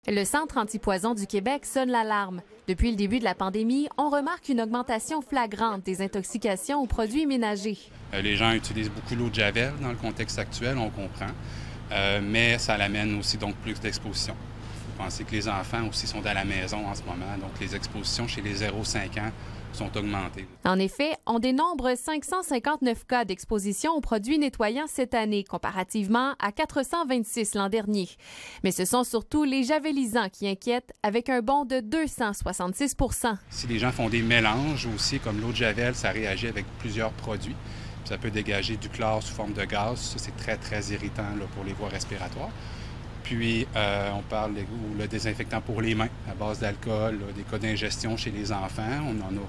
Le Centre antipoison du Québec sonne l'alarme. Depuis le début de la pandémie, on remarque une augmentation flagrante des intoxications aux produits ménagers. Les gens utilisent beaucoup l'eau de Javel dans le contexte actuel, on comprend, mais ça l'amène aussi donc plus d'exposition. Il faut penser que les enfants aussi sont à la maison en ce moment, donc les expositions chez les 0-5 ans sont augmentées. En effet, on dénombre 559 cas d'exposition aux produits nettoyants cette année, comparativement à 426 l'an dernier. Mais ce sont surtout les javelisants qui inquiètent, avec un bond de 266 %. Si les gens font des mélanges aussi, comme l'eau de Javel, ça réagit avec plusieurs produits. Ça peut dégager du chlore sous forme de gaz. Ça, c'est très, très irritant là, pour les voies respiratoires. Puis, on parle le désinfectant pour les mains à base d'alcool, des cas d'ingestion chez les enfants. On en a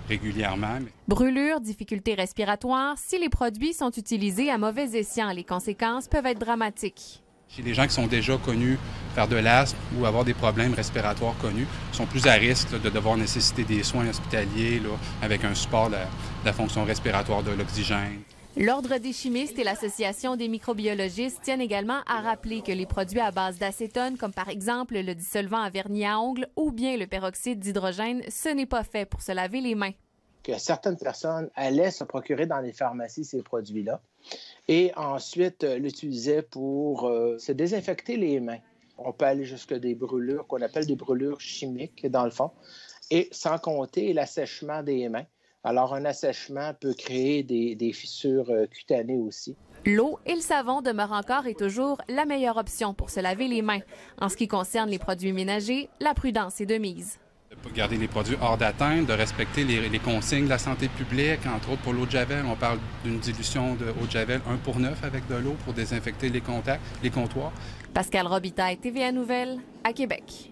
régulièrement. Brûlures, difficultés respiratoires, si les produits sont utilisés à mauvais escient, les conséquences peuvent être dramatiques. Chez les gens qui sont déjà connus faire de l'asthme ou avoir des problèmes respiratoires connus, sont plus à risque de devoir nécessiter des soins hospitaliers là, avec un support de la fonction respiratoire de l'oxygène. L'Ordre des chimistes et l'Association des microbiologistes tiennent également à rappeler que les produits à base d'acétone, comme par exemple le dissolvant à vernis à ongles ou bien le peroxyde d'hydrogène, ce n'est pas fait pour se laver les mains. Que certaines personnes allaient se procurer dans les pharmacies ces produits-là et ensuite l'utilisaient pour se désinfecter les mains. On peut aller jusqu'à des brûlures qu'on appelle des brûlures chimiques, dans le fond, et sans compter l'assèchement des mains. Alors, un assèchement peut créer des fissures cutanées aussi. L'eau et le savon demeurent encore et toujours la meilleure option pour se laver les mains. En ce qui concerne les produits ménagers, la prudence est de mise. De garder les produits hors d'atteinte, de respecter les consignes de la santé publique, entre autres pour l'eau de Javel. On parle d'une dilution de eau de Javel 1 pour 9 avec de l'eau pour désinfecter les comptoirs. Pascal Robitaille, TVA Nouvelles, à Québec.